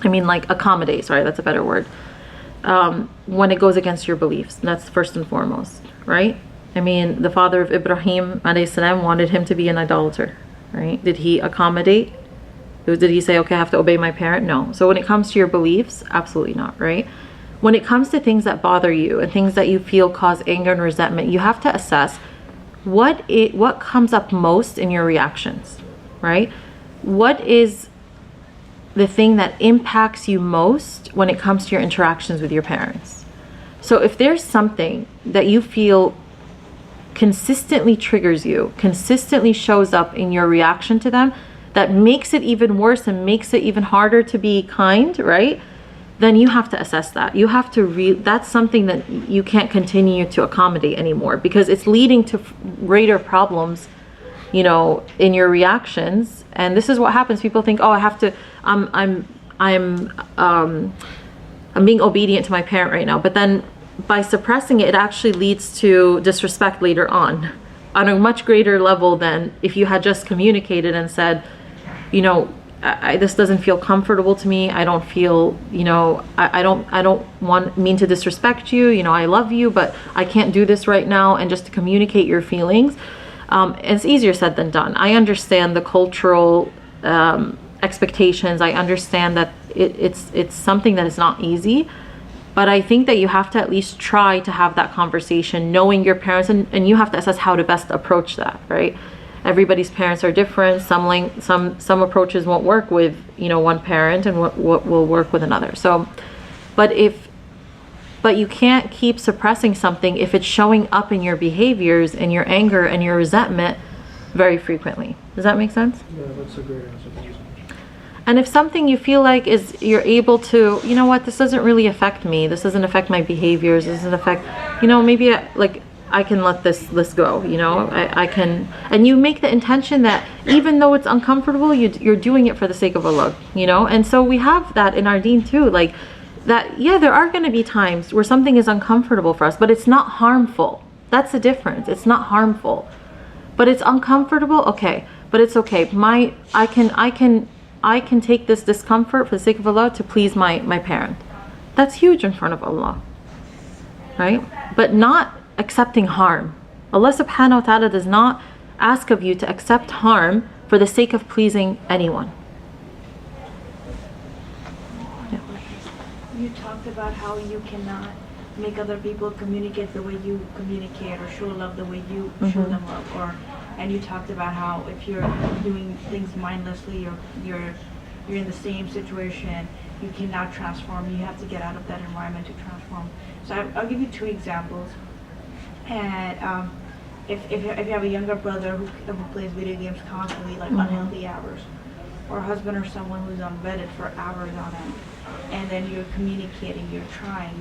accommodate, sorry, that's a better word, when it goes against your beliefs. That's first and foremost, right? The father of Ibrahim alayhi salam wanted him to be an idolater, right? Did he accommodate? Did he say, okay, I have to obey my parent? No. So when it comes to your beliefs, absolutely not, right? When it comes to things that bother you and things that you feel cause anger and resentment, you have to assess what comes up most in your reactions, right? What is the thing that impacts you most when it comes to your interactions with your parents? So if there's something that you feel consistently triggers you, consistently shows up in your reaction to them, that makes it even worse and makes it even harder to be kind, right? Then you have to assess that. You have to that's something that you can't continue to accommodate anymore, because it's leading to greater problems, in your reactions. And this is what happens. People think, oh, I have to, I'm being obedient to my parent right now. But then by suppressing it, it actually leads to disrespect later on, on a much greater level than if you had just communicated and said, you know, this doesn't feel comfortable to me. I don't feel, you know, I don't mean to disrespect you. You know, I love you, but I can't do this right now. And just to communicate your feelings. It's easier said than done. I understand the cultural expectations. I understand that it's something that is not easy, but I think that you have to at least try to have that conversation, knowing your parents, and you have to assess how to best approach that, right? Everybody's parents are different. Some approaches won't work with, you know, one parent, and what will work with another. So, but you can't keep suppressing something if it's showing up in your behaviors and your anger and your resentment very frequently. Does that make sense? Yeah, that's a great answer. Thank you so much. And if something you feel like is, you're able to, you know what, this doesn't really affect me. This doesn't affect my behaviors. This doesn't affect, you know, maybe I can let this go, you know, I can, and you make the intention that even though it's uncomfortable, you're doing it for the sake of Allah, you know. And so we have that in our deen too, like that, yeah, there are going to be times where something is uncomfortable for us, but it's not harmful. That's the difference. It's not harmful, but it's uncomfortable. Okay, but it's okay. I can take this discomfort for the sake of Allah to please my parent. That's huge in front of Allah, right? But not accepting harm. Allah subhanahu wa ta'ala does not ask of you to accept harm for the sake of pleasing anyone. Yeah. You talked about how you cannot make other people communicate the way you communicate, or show love the way you show them love, and you talked about how if you're doing things mindlessly, or you're in the same situation, you cannot transform. You have to get out of that environment to transform. So I'll give you two examples. And if you have a younger brother who plays video games constantly, like unhealthy hours, or a husband or someone who's on Reddit for hours on end, and then you're communicating, you're trying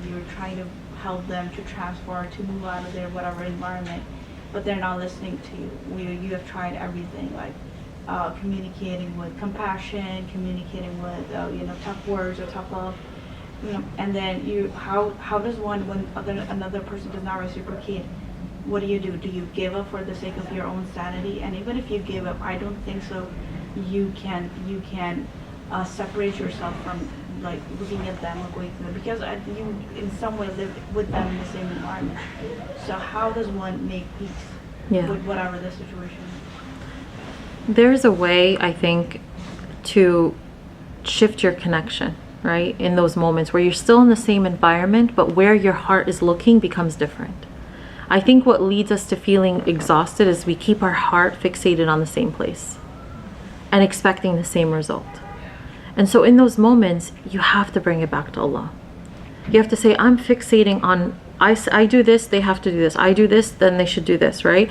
to help them to transform, to move out of their whatever environment, but they're not listening to you. You have tried everything, like communicating with compassion, communicating with tough words or tough love. You know, and then how does one, when another person does not reciprocate, what do? Do you give up for the sake of your own sanity? And even if you give up, I don't think so. You can separate yourself from like looking at them or going through them, because you in some way live with them in the same environment. So how does one make peace with whatever the situation is? There's a way, I think, to shift your connection, right? In those moments where you're still in the same environment, but where your heart is looking becomes different. I think what leads us to feeling exhausted is we keep our heart fixated on the same place and expecting the same result. And so in those moments, you have to bring it back to Allah. You have to say, I'm fixating on, I do this, they have to do this. I do this, then they should do this, right?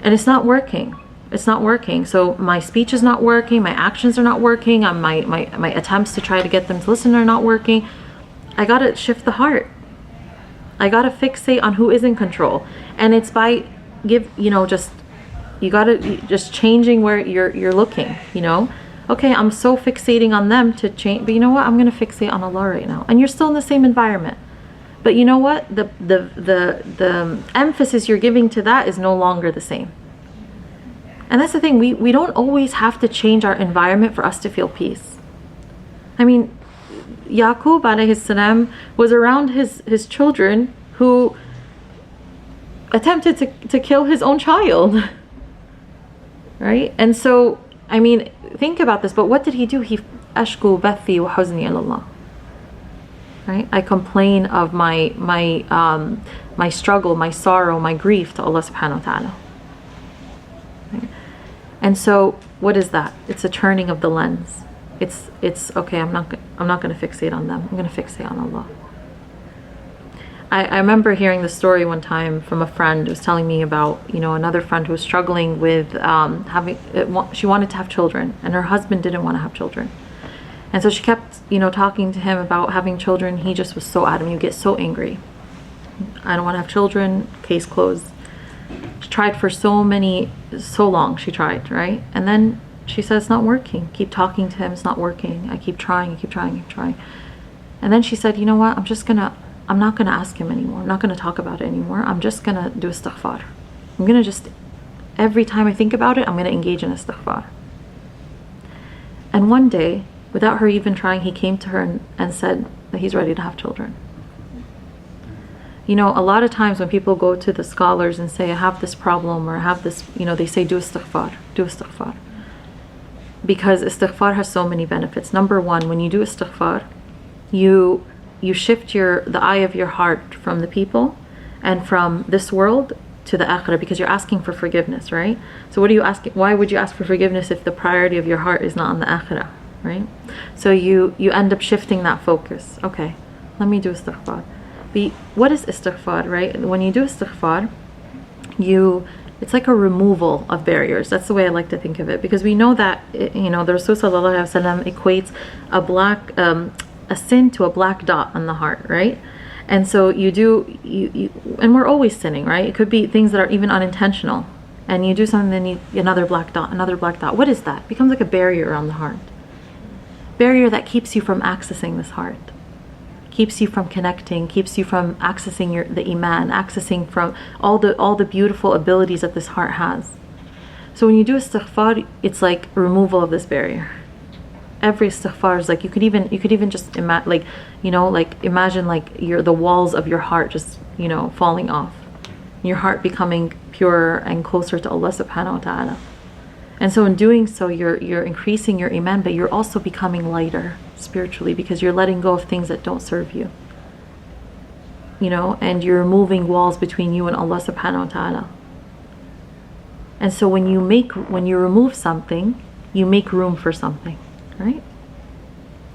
And it's not working. It's not working. So my speech is not working, my actions are not working, my attempts to try to get them to listen are not working. I gotta shift the heart. I gotta fixate on who is in control. And it's by you gotta just changing where you're looking, you know? Okay, I'm so fixating on them to change, but you know what? I'm gonna fixate on Allah right now. And you're still in the same environment. But you know what? The emphasis you're giving to that is no longer the same. And that's the thing, we don't always have to change our environment for us to feel peace. I mean, Yaqub alayhi salam was around his children who attempted to kill his own child. Right? And so, I mean, think about this, but what did he do? He ashku bathi wa huzni ilallah. Right? I complain of my struggle, my sorrow, my grief to Allah subhanahu wa ta'ala. Right? And so what is that? It's a turning of the lens. It's okay, I'm not going to fixate on them. I'm going to fixate on Allah. I remember hearing the story one time from a friend who was telling me about, another friend who was struggling with she wanted to have children, and her husband didn't want to have children. And so she kept, talking to him about having children. He just was so adamant. You get so angry. I don't want to have children. Case closed. She tried for so long. She tried, right? And then she said, it's not working. Keep talking to him. It's not working. I keep trying. And then she said, you know what? I'm not going to ask him anymore. I'm not going to talk about it anymore. I'm just going to do istighfar. I'm going to just every time I think about it, I'm going to engage in istighfar. And one day, without her even trying, he came to her and said that he's ready to have children. You know, a lot of times when people go to the scholars and say, I have this problem, or I have this, you know, they say, do istighfar, do istighfar. Because istighfar has so many benefits. Number one, when you do istighfar, you shift the eye of your heart from the people and from this world to the akhirah, because you're asking for forgiveness, right? So what are you asking? Why would you ask for forgiveness if the priority of your heart is not on the akhirah, right? So you end up shifting that focus. Okay, let me do istighfar. What is istighfar, right? When you do istighfar, it's like a removal of barriers. That's the way I like to think of it, because we know that, you know, the Rasul sallallahu alaihi wasallam equates a sin to a black dot on the heart, right? And so and we're always sinning, right? It could be things that are even unintentional, and you do something, then another black dot, another black dot. What is that? It becomes like a barrier on the heart. Barrier that keeps you from accessing this heart, keeps you from connecting, keeps you from accessing the iman, accessing from all the beautiful abilities that this heart has. So when you do istighfar, it's like removal of this barrier. Every istighfar is like, you could even just imagine, imagine the walls of your heart just, you know, falling off, your heart becoming purer and closer to Allah subhanahu wa ta'ala. And so in doing so, you're increasing your iman, but you're also becoming lighter spiritually, because you're letting go of things that don't serve you, you know, and you're removing walls between you and Allah subhanahu wa ta'ala. And so when you remove something, you make room for something, right?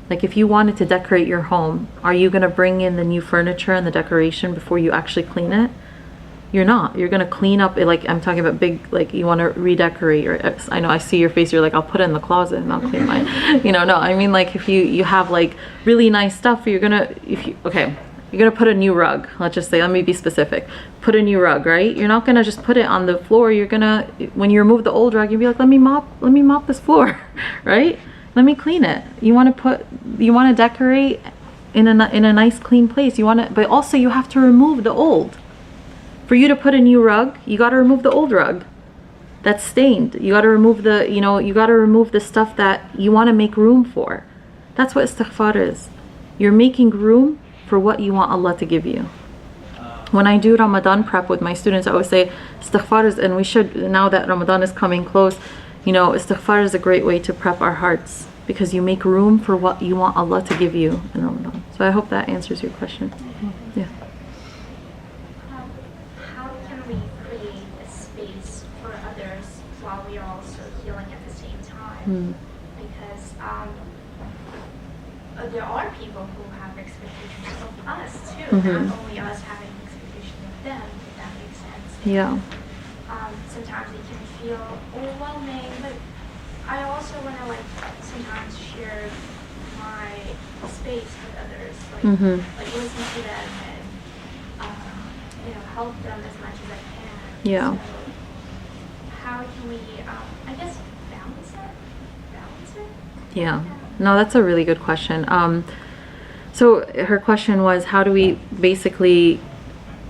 Like if you wanted to decorate your home, are you going to bring in the new furniture and the decoration before you actually clean it? You're not. You're going to clean up, like I'm talking about big, like you want to redecorate, or I know I see your face, you're like, I'll put it in the closet and I'll clean mine. You know, no, I mean, like if you have like really nice stuff, you're going to put a new rug. Let's just say, let me be specific. Put a new rug, right? You're not going to just put it on the floor. You're going to, when you remove the old rug, you'll be like, let me mop this floor, right? Let me clean it. You want to decorate in a nice clean place. But also you have to remove the old. For you to put a new rug, you got to remove the old rug that's stained. You got to remove the stuff that you want to make room for. That's what istighfar is. You're making room for what you want Allah to give you. When I do Ramadan prep with my students, I always say istighfar is, and we should, now that Ramadan is coming close, you know, istighfar is a great way to prep our hearts, because you make room for what you want Allah to give you in Ramadan. So I hope that answers your question. Yeah. How can we create a space for others while we are also healing at the same time? Because there are people who have expectations of us too, not only us having expectations of them, if that makes sense. Yeah. Sometimes it can feel overwhelming, but I also want to sometimes share my space with others, like listen to them and help them as much as I can. Yeah. So how can we, I guess, balance it? Yeah. No, that's a really good question. So her question was, how do we basically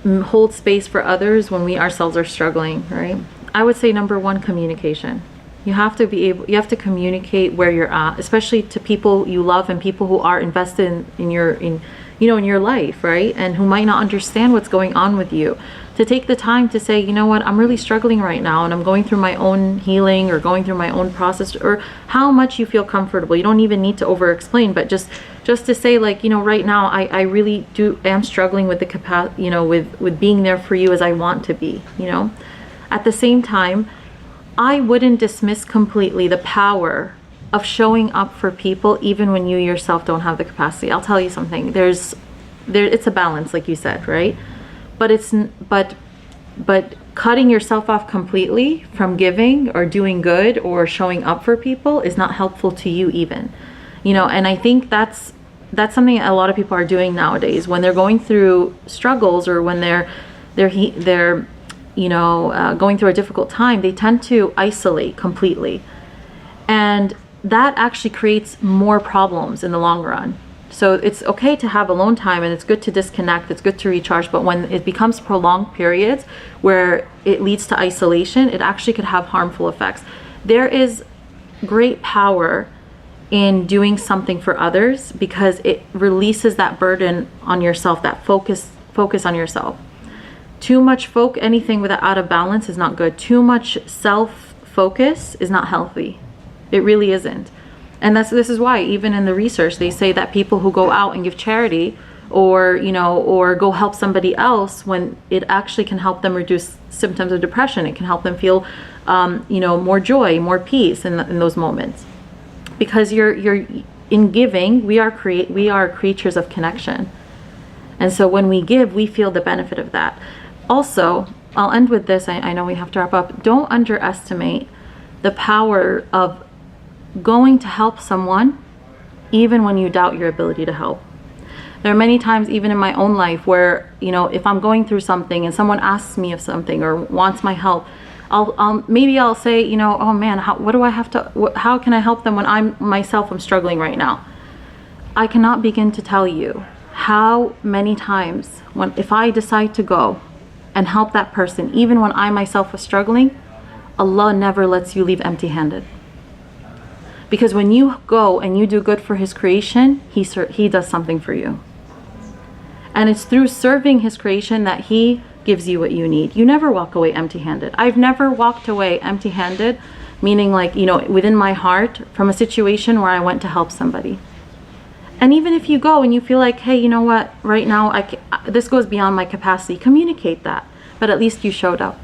hold space for others when we ourselves are struggling, right? I would say number one, communication. You have to communicate where you're at, especially to people you love and people who are invested in your life, right? And who might not understand what's going on with you. To take the time to say, you know what, I'm really struggling right now and I'm going through my own healing or going through my own process, or how much you feel comfortable. You don't even need to over explain, but just to say, like, you know, right now I really am struggling with the capacity, you know, with being there for you as I want to be, you know. At the same time, I wouldn't dismiss completely the power of showing up for people even when you yourself don't have the capacity. I'll tell you something. It's a balance, like you said, right? But cutting yourself off completely from giving or doing good or showing up for people is not helpful to you even, you know. And I think that's something a lot of people are doing nowadays when they're going through struggles, or when they're going through a difficult time. They tend to isolate completely, and that actually creates more problems in the long run. So it's okay to have alone time, and it's good to disconnect, it's good to recharge, but when it becomes prolonged periods where it leads to isolation, it actually could have harmful effects. There is great power in doing something for others because it releases that burden on yourself, that focus on yourself. Too much anything with out of balance is not good. Too much self-focus is not healthy. It really isn't. And this is why even in the research they say that people who go out and give charity or go help somebody else, when it actually can help them reduce symptoms of depression, it can help them feel more joy, more peace in those moments. Because you're in giving, we are creatures of connection. And so when we give, we feel the benefit of that. Also, I'll end with this. I know we have to wrap up. Don't underestimate the power of going to help someone even when you doubt your ability to help. There are many times, even in my own life, where if I'm going through something and someone asks me of something or wants my help, I'll say, oh man, how can I help them when I'm struggling right now? I cannot begin to tell you how many times if I decide to go and help that person, even when I myself was struggling, Allah never lets you leave empty-handed. Because when you go and you do good for His creation, He does something for you. And it's through serving His creation that He gives you what you need. You never walk away empty-handed. I've never walked away empty-handed, meaning within my heart from a situation where I went to help somebody. And even if you go and you feel like, hey, you know what, right now this goes beyond my capacity, communicate that. But at least you showed up.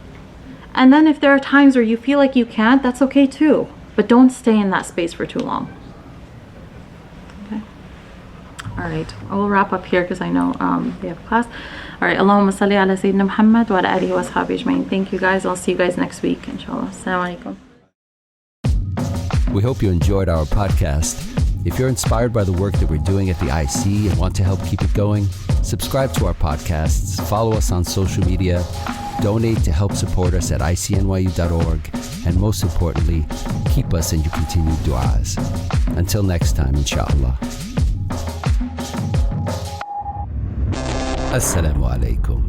And then if there are times where you feel like you can't, that's okay too. But don't stay in that space for too long. Okay. All right. I will wrap up here because I know we have class. All right. Allahumma salli ala Sayyidina Muhammad wa ala alihi wa ashabihi ajma'in. Thank you guys. I'll see you guys next week, inshallah. Assalamu alaikum. We hope you enjoyed our podcast. If you're inspired by the work that we're doing at the IC and want to help keep it going, subscribe to our podcasts, follow us on social media, donate to help support us at icnyu.org, and most importantly, keep us in your continued du'as. Until next time, inshallah. Assalamu alaikum.